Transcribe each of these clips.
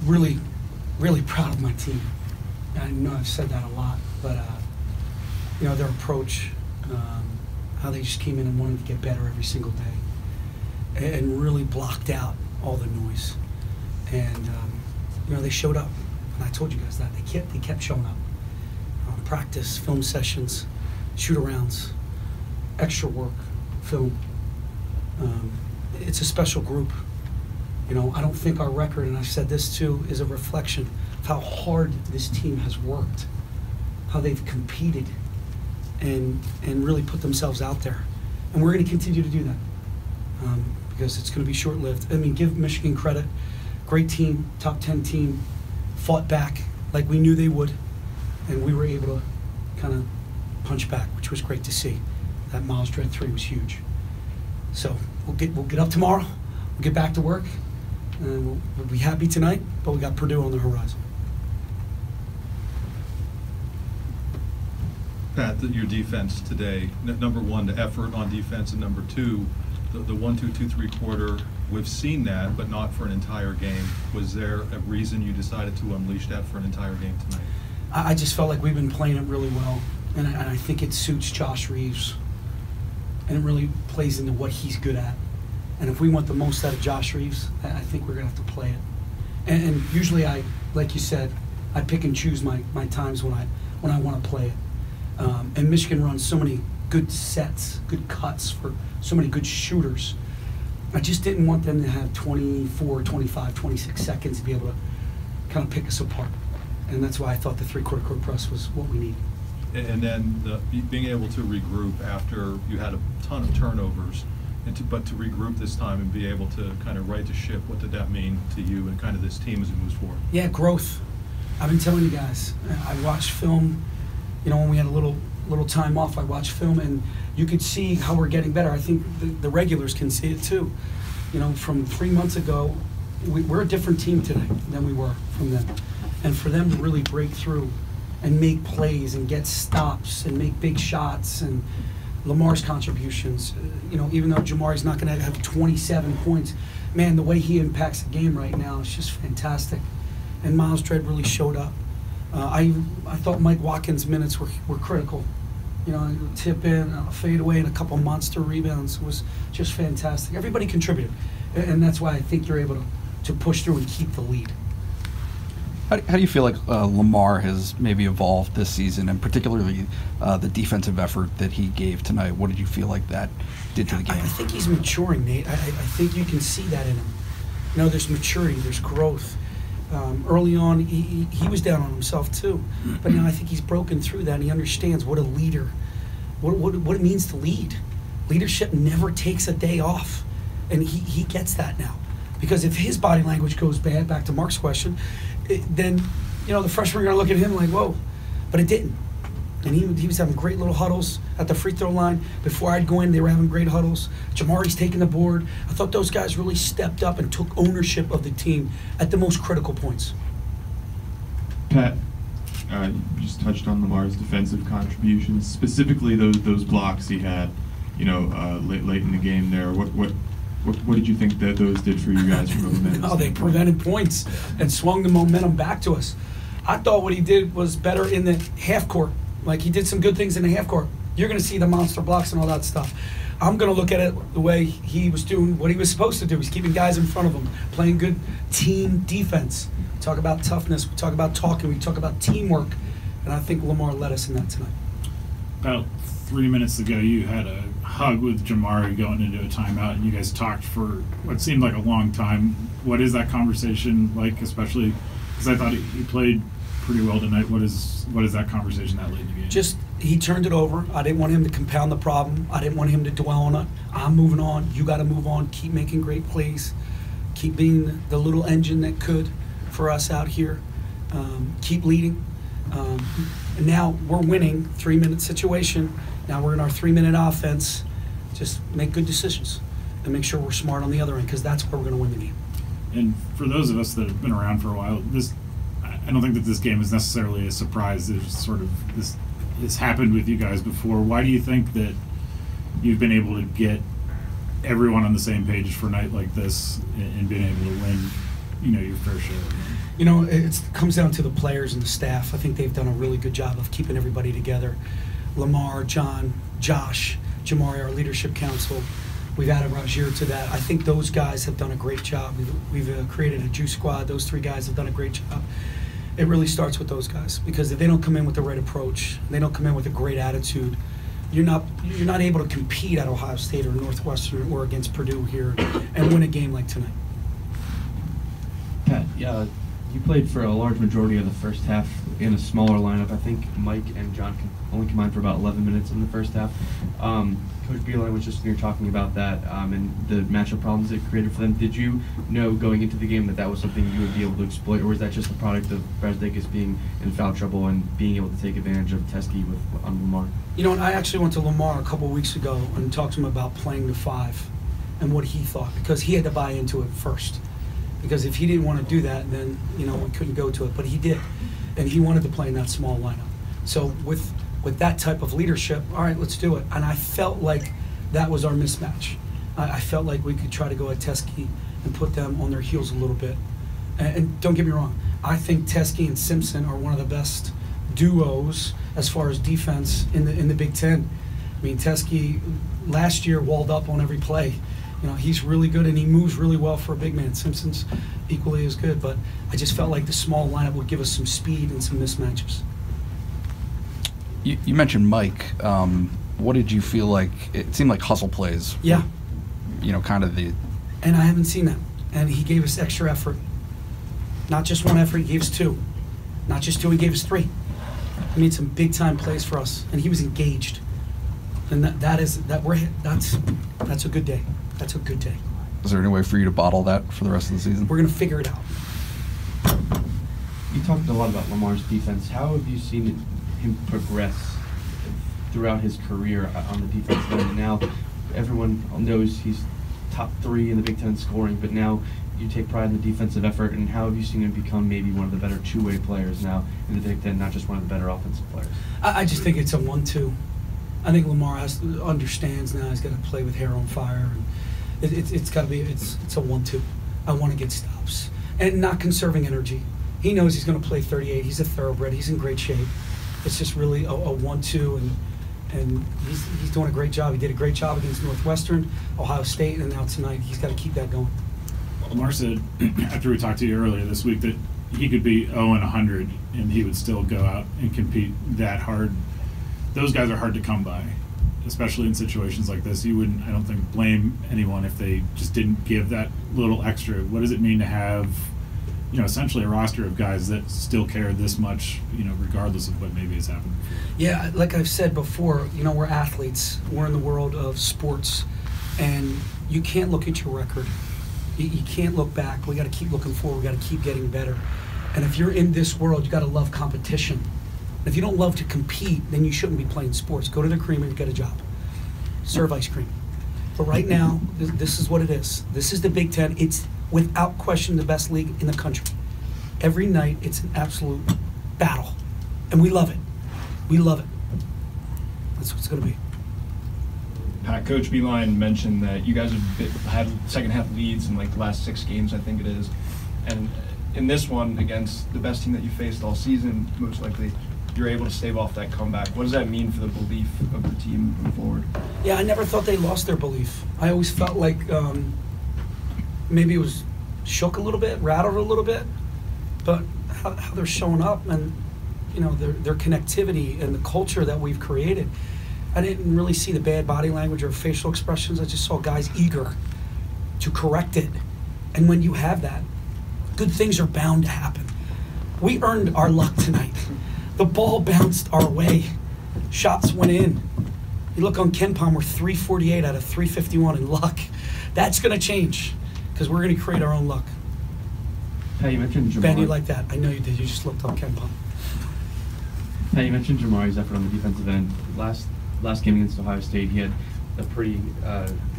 really, really proud of my team. I know I've said that a lot, but you know, their approach, how they just came in and wanted to get better every single day, and really blocked out all the noise. And you know, they showed up, and I told you guys that they kept showing up. Practice, film sessions, shoot-arounds, extra work, film. It's a special group. You know, I don't think our record, and I've said this too, is a reflection of how hard this team has worked, how they've competed and really put themselves out there. And we're going to continue to do that because it's going to be short-lived. I mean, give Michigan credit. Great team, top 10 team, fought back like we knew they would, and we were able to kind of punch back, which was great to see. That Miles Dread 3 was huge. So we'll get up tomorrow, we'll get back to work, and we'll be happy tonight, but we got Purdue on the horizon. Pat, your defense today, number one, the effort on defense, and number two, the 1-2-2-3 quarter, we've seen that, but not for an entire game. Was there a reason you decided to unleash that for an entire game tonight? I just felt like we've been playing it really well, and I think it suits Josh Reeves, and it really plays into what he's good at. And if we want the most out of Josh Reeves, I think we're going to have to play it. And usually, like you said, I pick and choose my times when I want to play it. And Michigan runs so many good sets, good cuts for so many good shooters. I just didn't want them to have 24, 25, 26 seconds to be able to kind of pick us apart. And that's why I thought the three-quarter court press was what we needed. And then being able to regroup after you had a ton of turnovers, but to regroup this time and be able to kind of right the ship, what did that mean to you and kind of this team as it moves forward? Yeah, growth. I've been telling you guys, I watched film, you know, when we had a little time off, I watched film, and you could see how we're getting better. I think the regulars can see it too. You know, from 3 months ago, we're a different team today than we were from them. And for them to really break through and make plays and get stops and make big shots, and Lamar's contributions, you know, even though Jamari's not going to have 27 points, man, the way he impacts the game right now is just fantastic. And Miles Dread really showed up. I thought Mike Watkins' minutes were critical. You know, tip in, fade away, and a couple monster rebounds was just fantastic. Everybody contributed, and that's why I think you're able to push through and keep the lead. How do you feel like Lamar has maybe evolved this season, and particularly the defensive effort that he gave tonight? What did you feel like that did to the game? I think he's maturing, Nate. I think you can see that in him. You know, there's maturity, there's growth. Early on, he was down on himself too, but now I think he's broken through that, and he understands what a leader, what it means to lead. Leadership never takes a day off, and he gets that now. Because if his body language goes bad, back to Mark's question, then, you know, the freshmen are going to look at him like, whoa. But it didn't. And he was having great little huddles at the free throw line. Before I'd go in, they were having great huddles. Jamari's taking the board. I thought those guys really stepped up and took ownership of the team at the most critical points. Pat, you just touched on Lamar's defensive contributions, specifically those blocks he had, you know, late in the game there. What did you think that those did for you guys from a momentum? Oh, they prevented points and swung the momentum back to us. I thought what he did was better in the half court. Like, he did some good things in the half court. You're going to see the monster blocks and all that stuff. I'm going to look at it the way he was doing what he was supposed to do. He's keeping guys in front of him, playing good team defense. We talk about toughness. We talk about talking. We talk about teamwork. And I think Lamar led us in that tonight. About 3 minutes ago, you had a hug with Jamari going into a timeout, and you guys talked for what seemed like a long time. What is that conversation like, especially because I thought he played pretty well tonight? What is that conversation that late in the game? Just, he turned it over. I didn't want him to compound the problem. I didn't want him to dwell on it. I'm moving on. You got to move on. Keep making great plays. Keep being the little engine that could for us out here. Keep leading. And now we're winning, 3-minute situation. Now we're in our 3-minute offense. Just make good decisions and make sure we're smart on the other end, because that's where we're going to win the game. And for those of us that have been around for a while, I don't think that this game is necessarily a surprise. There's sort of this happened with you guys before. Why do you think that you've been able to get everyone on the same page for a night like this and been able to win your fair share of them? It comes down to the players and the staff. I think they've done a really good job of keeping everybody together. Lamar, John, Josh, Jamari, our leadership council. We've added Rajir to that. I think those guys have done a great job. We've created a juice squad. Those 3 guys have done a great job. It really starts with those guys, because if they don't come in with the right approach, they don't come in with a great attitude, you're not able to compete at Ohio State or Northwestern or against Purdue here and win a game like tonight. Pat, you played for a large majority of the first half in a smaller lineup. I think Mike and John only combined for about 11 minutes in the first half. Coach Beilein was just here talking about that and the matchup problems it created for them. Did you know going into the game that was something you would be able to exploit, or was that just a product of Brasdakis being in foul trouble and being able to take advantage of Teskey on Lamar? I actually went to Lamar a couple of weeks ago and talked to him about playing the 5 and what he thought, because he had to buy into it first. Because if he didn't want to do that, then we couldn't go to it. But he did, and he wanted to play in that small lineup. So with that type of leadership, all right, let's do it. And I felt like that was our mismatch. I felt like we could try to go at Teskey and put them on their heels a little bit. And don't get me wrong, I think Teskey and Simpson are one of the best duos as far as defense in the Big Ten. I mean, Teskey last year walled up on every play. He's really good and he moves really well for a big man. Simpson's equally as good, but I just felt like the small lineup would give us some speed and some mismatches. You mentioned Mike. What did you feel like? It seemed like hustle plays. Yeah. Kind of the. And I haven't seen that. And he gave us extra effort. Not just 1 effort, he gave us 2. Not just 2, he gave us 3. He made some big time plays for us, and he was engaged. And that's a good day. That's a good day. Is there any way for you to bottle that for the rest of the season? We're going to figure it out. You talked a lot about Lamar's defense. How have you seen him progress throughout his career on the defense end? And now everyone knows he's top 3 in the Big Ten scoring, but now you take pride in the defensive effort. And how have you seen him become maybe one of the better 2-way players now in the Big Ten, not just one of the better offensive players? I just think it's a 1-2. I think Lamar understands now he's got to play with hair on fire. And it's got to be it's a 1-2. I want to get stops and not conserving energy. He knows he's going to play 38. He's a thoroughbred. He's in great shape. It's just really a 1-2, and he's doing a great job. He did a great job against Northwestern, Ohio State, and now tonight he's got to keep that going. Lamar said after we talked to you earlier this week that he could be 0-100 and he would still go out and compete that hard. Those guys are hard to come by, especially in situations like this. You wouldn't, I don't think, blame anyone if they just didn't give that little extra. What does it mean to have, essentially a roster of guys that still care this much, regardless of what maybe has happened before? Yeah, like I've said before, we're athletes. We're in the world of sports, and you can't look at your record. You can't look back. We got to keep looking forward. We got to keep getting better. And if you're in this world, you got to love competition. If you don't love to compete, then you shouldn't be playing sports. Go to the creamery and get a job. Serve ice cream. But right now, this is what it is. This is the Big Ten. It's without question the best league in the country. Every night, it's an absolute battle. And we love it. We love it. That's what it's going to be. Pat, Coach Beilein mentioned that you guys have had second half leads in like the last 6 games, I think it is. And in this one, against the best team that you faced all season, most likely, you're able to stave off that comeback. What does that mean for the belief of the team moving forward? Yeah, I never thought they lost their belief. I always felt like maybe it was shook a little bit, rattled a little bit, but how they're showing up and their connectivity and the culture that we've created. I didn't really see the bad body language or facial expressions. I just saw guys eager to correct it. And when you have that, good things are bound to happen. We earned our luck tonight. The ball bounced our way. Shots went in. You look on KenPom, we're 348 out of 351 in luck. That's going to change because we're going to create our own luck. Hey, you mentioned Jamari. Ben, you like that? I know you did. You just looked on KenPom. Hey, you mentioned Jamari's effort on the defensive end. Last game against Ohio State, he had a pretty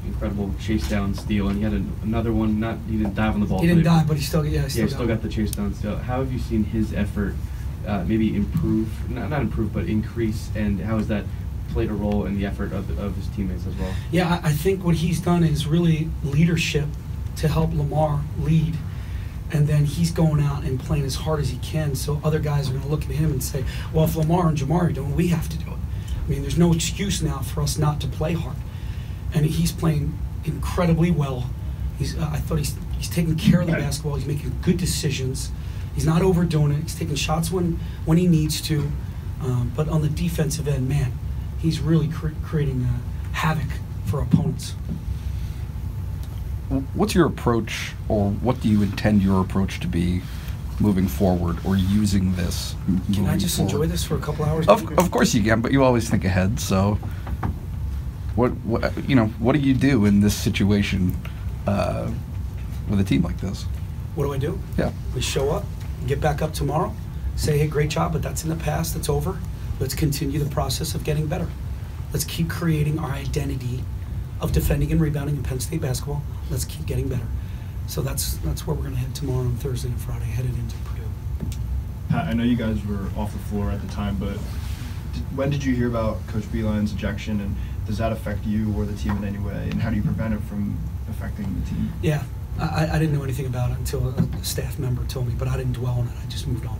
incredible chase down steal, and he had another one. He didn't dive on the ball. He didn't dive, but he still got the chase down steal. How have you seen his effort maybe improve, not improve, but increase, and how has that played a role in the effort of his teammates as well? Yeah, I think what he's done is really leadership to help Lamar lead. And then he's going out and playing as hard as he can, so other guys are going to look at him and say, well, if Lamar and Jamari do it, we have to do it. I mean, there's no excuse now for us not to play hard. And he's playing incredibly well. I thought he's taking care of the basketball. He's making good decisions. He's not overdoing it. He's taking shots when he needs to. But on the defensive end, man, he's really creating havoc for opponents. What's your approach, or what do you intend your approach to be moving forward, or using this? Can I just enjoy this for a couple hours? Of course you can, but you always think ahead. So, what do you do in this situation with a team like this? What do I do? Yeah, we show up, get back up tomorrow, say, hey, great job, but that's in the past. That's over. Let's continue the process of getting better. Let's keep creating our identity of defending and rebounding in Penn State basketball. Let's keep getting better. So that's where we're going to head tomorrow and Thursday and Friday, headed into Purdue. Pat, I know you guys were off the floor at the time, but when did you hear about Coach Beilein's ejection, and does that affect you or the team in any way? And how do you prevent it from affecting the team? Yeah, I didn't know anything about it until a staff member told me, but I didn't dwell on it. I just moved on.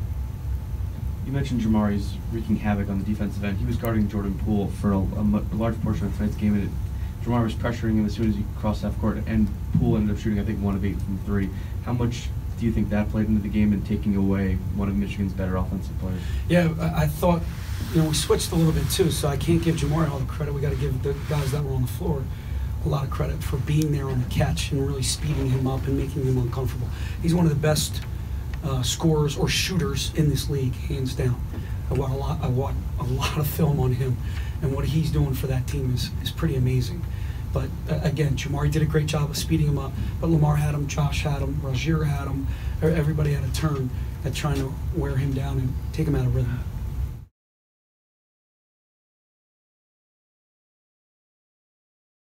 You mentioned Jamari's wreaking havoc on the defensive end. He was guarding Jordan Poole for a large portion of tonight's game, and Jamari was pressuring him as soon as he crossed half court, and Poole ended up shooting, I think, 1 of 8 from 3. How much do you think that played into the game and taking away one of Michigan's better offensive players? Yeah, I thought, we switched a little bit too, so I can't give Jamari all the credit. We got to give the guys that were on the floor a lot of credit for being there on the catch and really speeding him up and making him uncomfortable. He's one of the best scorers or shooters in this league, hands down. I watch a lot of film on him, and what he's doing for that team is pretty amazing. But again, Jamari did a great job of speeding him up, but Lamar had him, Josh had him, Rozier had him, everybody had a turn at trying to wear him down and take him out of rhythm.